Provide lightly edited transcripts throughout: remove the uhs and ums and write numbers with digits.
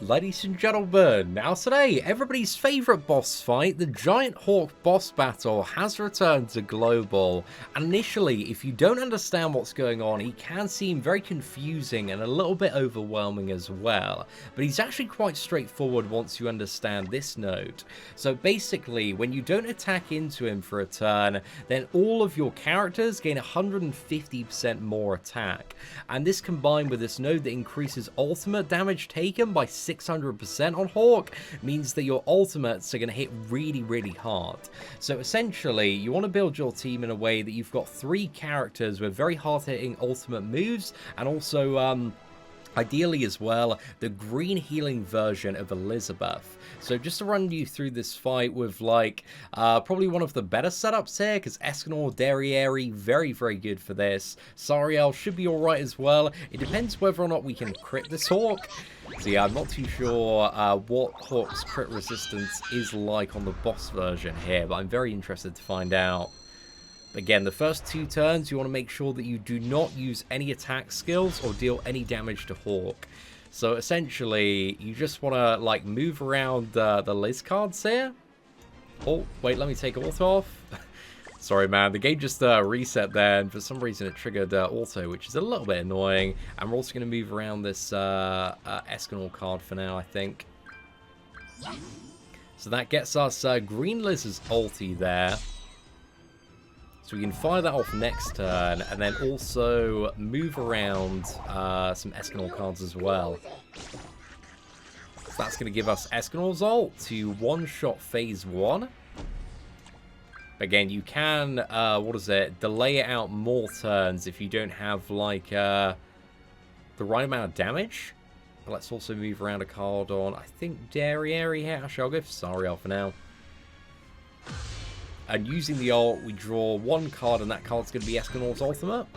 Ladies and gentlemen, now today, everybody's favourite boss fight, the Giant Hawk boss battle, has returned to Global. And initially, if you don't understand what's going on, he can seem very confusing and a little bit overwhelming as well. But he's actually quite straightforward once you understand this node. So basically, when you don't attack into him for a turn, then all of your characters gain 150% more attack. And this combined with this node that increases ultimate damage taken by 600% on Hawk means that your ultimates are going to hit really hard. So essentially, you want to build your team in a way that you've got 3 characters with very hard-hitting ultimate moves, and also ideally as well, the green healing version of Elizabeth. So just to run you through this fight with like, probably one of the better setups here, because Escanor, Derriere, very good for this. Sariel should be alright as well. It depends whether or not we can crit this Hawk. So yeah, I'm not too sure what Hawk's crit resistance is like on the boss version here, but I'm very interested to find out. Again, the first 2 turns, you want to make sure that you do not use any attack skills or deal any damage to Hawk. So essentially, you just want to like move around the Liz cards here. Oh, wait, let me take auto off. Sorry, man, the game just reset there, and for some reason it triggered auto, which is a little bit annoying. And we're also going to move around this Escanor card for now, I think. So that gets us Green Liz's ulti there. So we can fire that off next turn, and then also move around some Escanor cards as well. So that's going to give us Escanor's ult to one-shot phase 1. Again, you can, delay it out more turns if you don't have, like, the right amount of damage. But let's also move around a card on, I think, Derriere here. Actually, I'll go for Sariel for now. And using the ult, we draw 1 card, and that card's going to be Escanor's ultimate.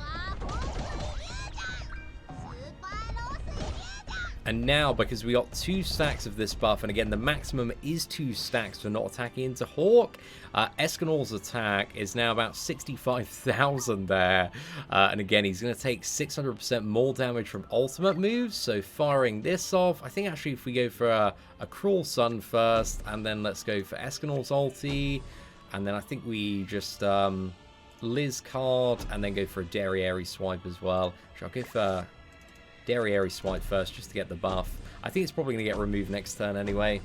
And now, because we got 2 stacks of this buff, and again, the maximum is 2 stacks for not attacking into Hawk, Escanor's attack is now about 65,000 there. And again, he's going to take 600% more damage from ultimate moves, so firing this off, I think actually if we go for a Cruel Sun first, and then let's go for Escanor's ulti, and then I think we just Liz card, and then go for a Derriere swipe as well. I'll go for Derriere swipe first just to get the buff. I think it's probably going to get removed next turn anyway.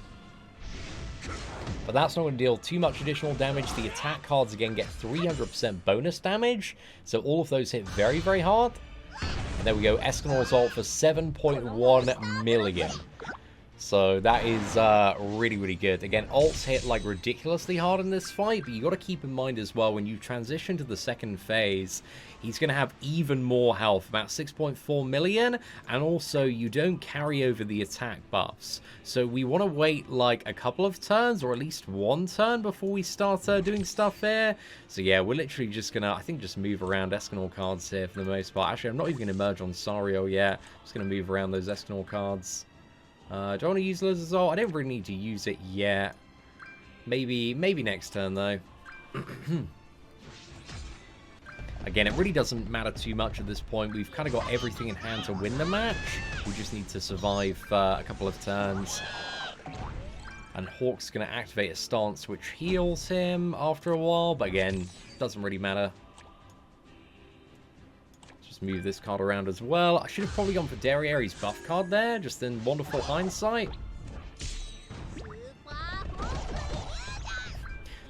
But that's not going to deal too much additional damage. The attack cards again get 300% bonus damage. So all of those hit very hard. And there we go. Escanor's ult for 7.1 million. So that is really good. Again, ults hit like ridiculously hard in this fight, but you got to keep in mind as well, when you transition to the second phase, he's going to have even more health, about 6.4 million, and also you don't carry over the attack buffs. So we want to wait like a couple of turns, or at least 1 turn before we start doing stuff here. So yeah, we're literally just going to, I think, just move around Escanor cards here for the most part. Actually, I'm not even going to merge on Sariel yet. I'm just going to move around those Escanor cards. Do I want to use Liz's ult? I don't really need to use it yet. Maybe next turn, though. Again, it really doesn't matter too much at this point. We've kind of got everything in hand to win the match. We just need to survive a couple of turns. And Hawk's going to activate a stance which heals him after a while. But again, doesn't really matter. Move this card around as well. I should have probably gone for Derriere's buff card there, just in wonderful hindsight.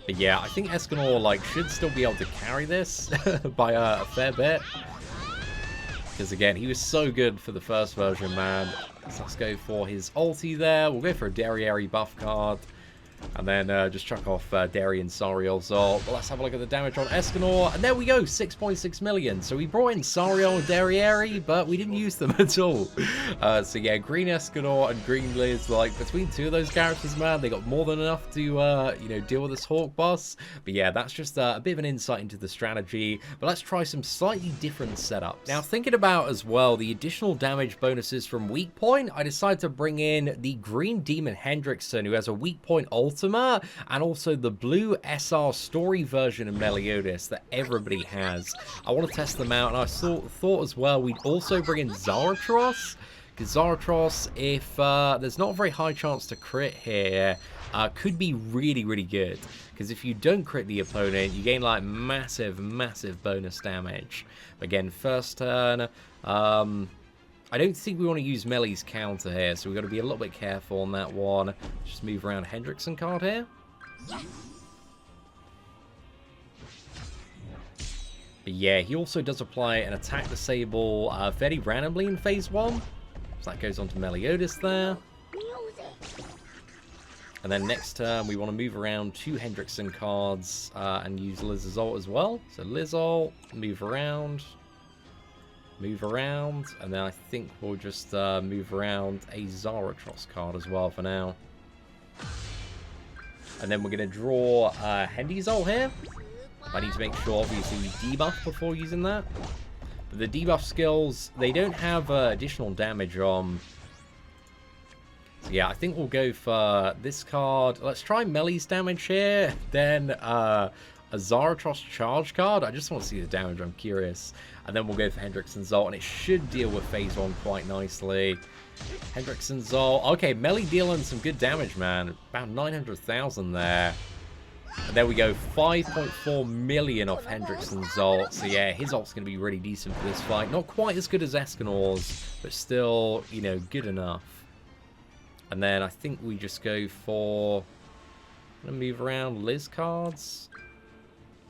But yeah, I think Escanor like should still be able to carry this by a fair bit. Because again, he was so good for the first version, man. So let's go for his ulti there. We'll go for a Derriere buff card. And then just chuck off Derry and Sariel's ult. But let's have a look at the damage on Escanor. And there we go, 6.6 million. So we brought in Sariel and Derriere, but we didn't use them at all. So yeah, Green Escanor and Green Liz, like between 2 of those characters, man, they got more than enough to, you know, deal with this Hawk boss. But yeah, that's just a bit of an insight into the strategy. But let's try some slightly different setups. Now, thinking about as well the additional damage bonuses from Weak Point, I decided to bring in the Green Demon Hendrickson, who has a Weak Point ultimate, and also the blue SR story version of Meliodas that everybody has. I want to test them out, and I thought as well we'd also bring in Zarathos, Because Zarathos, if there's not a very high chance to crit here, could be really, really good. Because if you don't crit the opponent, you gain like massive, massive bonus damage. Again, first turn, I don't think we want to use Melee's counter here, so we've got to be a little bit careful on that one. Just move around Hendrickson card here. But yeah, he also does apply an attack disable very randomly in phase 1. So that goes on to Meliodas there. And then next turn, we want to move around 2 Hendrickson cards and use Liz's ult as well. So Liz ult, move around, and then I think we'll just move around a Zarathos card as well for now. And then we're going to draw Hendy's ult here. I need to make sure, obviously, we debuff before using that. But the debuff skills, they don't have additional damage on. So yeah, I think we'll go for this card. Let's try Melee's damage here. Then a Zarathos charge card. I just want to see the damage, I'm curious. And then we'll go for Hendrickson's ult, and it should deal with phase 1 quite nicely. Hendrickson's ult. Okay, Melee dealing some good damage, man. About 900,000 there. And there we go, 5.4 million off Hendrickson's ult. So yeah, his ult's going to be really decent for this fight. Not quite as good as Escanor's, but still, you know, good enough. And then I think we just go for... I'm going to move around Liz cards.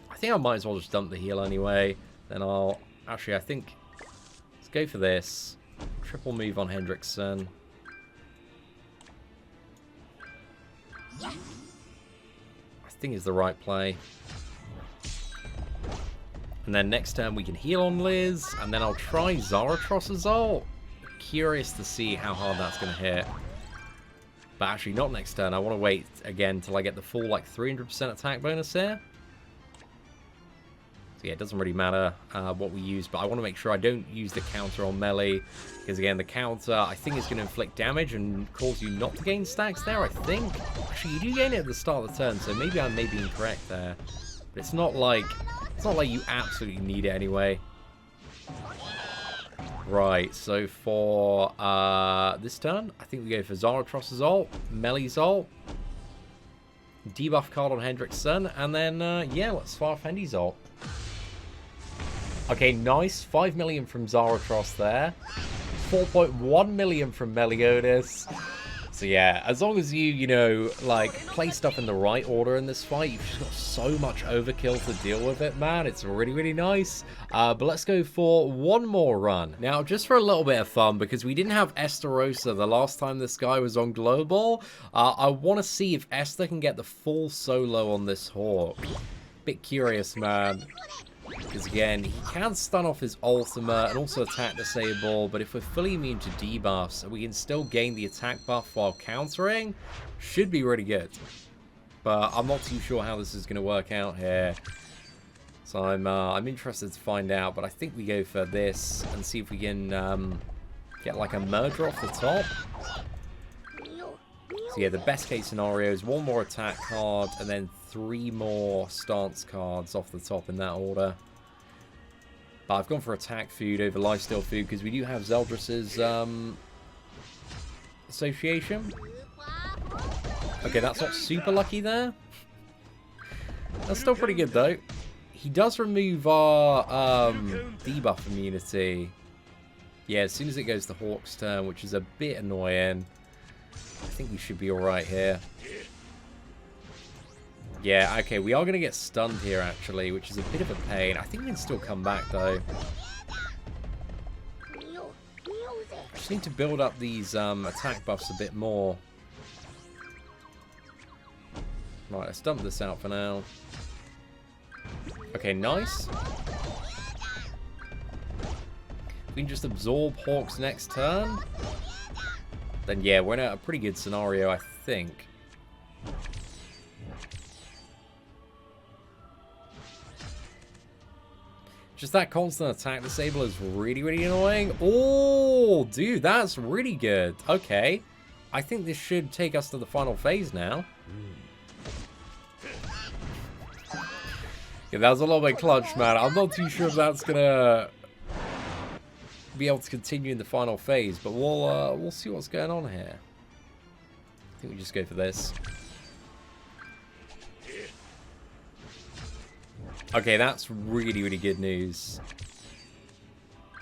I think I might as well just dump the heal anyway. Then I'll... Actually, I think... Let's go for this. Triple move on Hendrickson. I think is the right play. And then next turn we can heal on Liz, and then I'll try Zarathos' ult. Curious to see how hard that's going to hit. But actually not next turn, I want to wait again till I get the full like 300% attack bonus here. So yeah, it doesn't really matter what we use, but I want to make sure I don't use the counter on Melee, because again, the counter I think is going to inflict damage and cause you not to gain stacks there, I think. Actually, you do gain it at the start of the turn, so maybe I may be incorrect there. But it's not like you absolutely need it anyway. Right, so for this turn, I think we go for Zarathos' ult, Melee's ult, debuff card on Hendrickson, and then, yeah, let's fire off Hendy's ult. Okay, nice. 5 million from Zarathos there. 4.1 million from Meliodas. So yeah, as long as you know, like, play stuff in the right order in this fight, you've just got so much overkill to deal with it, man. It's really, really nice. But let's go for one more run. Now, just for a little bit of fun, because we didn't have Estarossa the last time this guy was on Global, I want to see if Esther can get the full solo on this Hawk. Bit curious, man. Because again, he can stun off his ultimate and also attack disable, but if we're fully immune to debuffs, we can still gain the attack buff while countering, should be really good. But I'm not too sure how this is going to work out here. So I'm interested to find out, but I think we go for this and see if we can get like a murder off the top. So yeah, the best case scenario is one more attack card and then 3 more stance cards off the top in that order. But I've gone for attack food over lifesteal food because we do have Zeldris' association. Okay, that's not super lucky there. That's still pretty good though. He does remove our debuff immunity. Yeah, as soon as it goes to Hawk's turn, which is a bit annoying. I think we should be alright here. Yeah, okay, we are going to get stunned here, actually, which is a bit of a pain. I think we can still come back, though. I just need to build up these attack buffs a bit more. Right, let's dump this out for now. Okay, nice. We can just absorb Hawk's next turn. Then yeah, we're in a pretty good scenario, I think. Just that constant attack disable is really, really annoying. Oh, dude, that's really good. Okay. I think this should take us to the final phase now. Yeah, that was a little bit clutch, man. I'm not too sure if that's gonna be able to continue in the final phase, but we'll see what's going on here. I think we just go for this. Okay, that's really, really good news.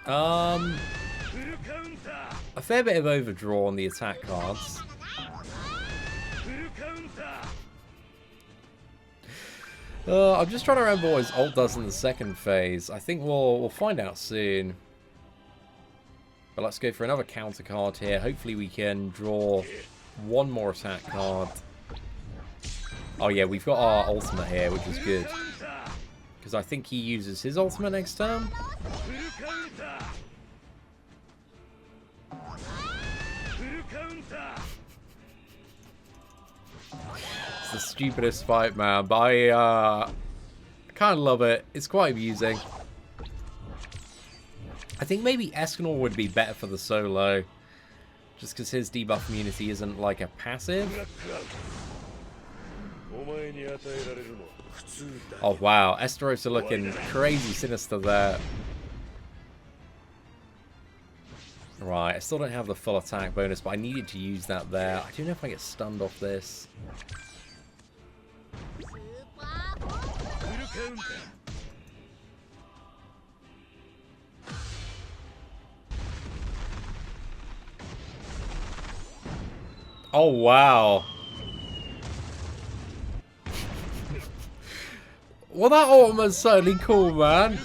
A fair bit of overdraw on the attack cards. I'm just trying to remember what his ult does in the second phase. I think we'll find out soon. But let's go for another counter card here. Hopefully we can draw one more attack card. Oh yeah, we've got our ultimate here, which is good. Because I think he uses his ultimate next turn. It's the stupidest fight, man. But I kind of love it. It's quite amusing. I think maybe Escanor would be better for the solo. Just because his debuff immunity isn't like a passive. Oh wow, Estarossa looking crazy sinister there. Right, I still don't have the full attack bonus, but I needed to use that there. I don't know if I get stunned off this. Oh wow. Well, that ultimate's certainly cool, man.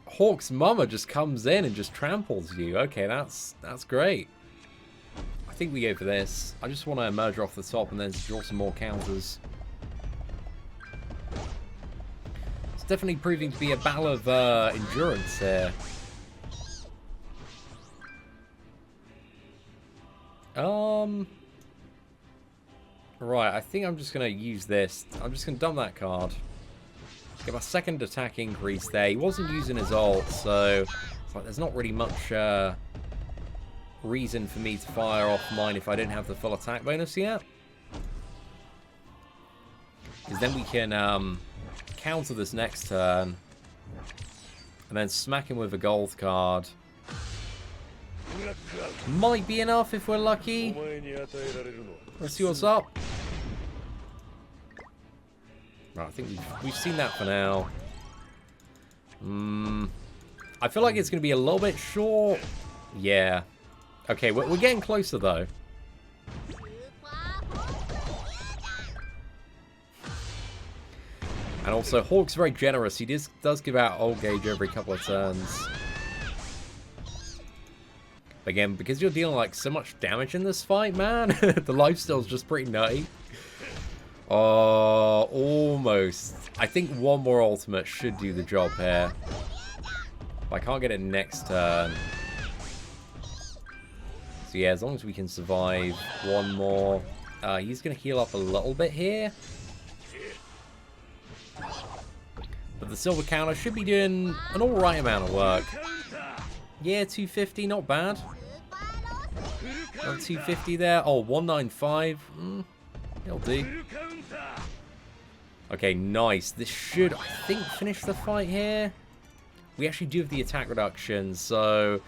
Hawk's mama just comes in and just tramples you. Okay, that's great. I think we go for this. I just want to merge off the top and then draw some more counters. It's definitely proving to be a battle of endurance here. Right, I think I'm just going to use this. I'm just going to dump that card. Get my second attack increase there. He wasn't using his ult, so it's like there's not really much reason for me to fire off mine if I didn't have the full attack bonus yet. Because then we can counter this next turn. And then smack him with a gold card. Might be enough if we're lucky. Let's see what's up. Right, I think we've seen that for now. I feel like it's going to be a little bit short. Yeah. Okay, we're getting closer though. And also, Hawk's very generous. He does give out ult gauge every couple of turns. Again, because you're dealing like so much damage in this fight, man, the lifesteal's just pretty nutty. Oh, almost. I think one more ultimate should do the job here. But I can't get it next turn. So yeah, as long as we can survive one more. He's going to heal up a little bit here. But the silver counter should be doing an alright amount of work. Yeah, 250, not bad. 250 there. Oh, 195. It'll do. Okay, nice. This should, I think, finish the fight here. We actually do have the attack reduction, so...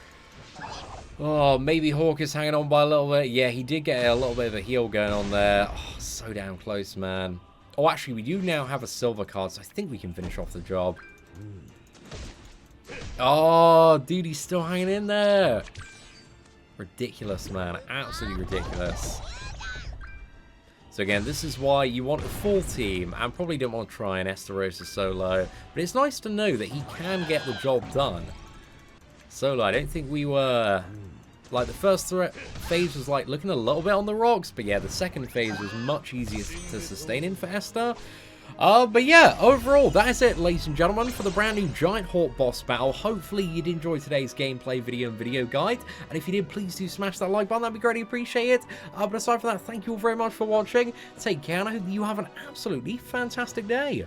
Oh, maybe Hawk is hanging on by a little bit. Yeah, he did get a little bit of a heal going on there. Oh, so damn close, man. Oh, actually, we do now have a silver card, so I think we can finish off the job. Oh, dude, he's still hanging in there. Ridiculous, man. Absolutely ridiculous. So again, this is why you want a full team, and probably don't want to try an Estarossa solo. But it's nice to know that he can get the job done. Solo, I don't think we were... Like, the first phase was, like, looking a little bit on the rocks. But yeah, the second phase was much easier to sustain in for Esther. But yeah, overall, that is it, ladies and gentlemen, for the brand new Giant Hawk boss battle. Hopefully you did enjoy today's gameplay video and video guide. And if you did, please do smash that like button. That'd be greatly appreciated. But aside from that, thank you all very much for watching. Take care, and I hope you have an absolutely fantastic day.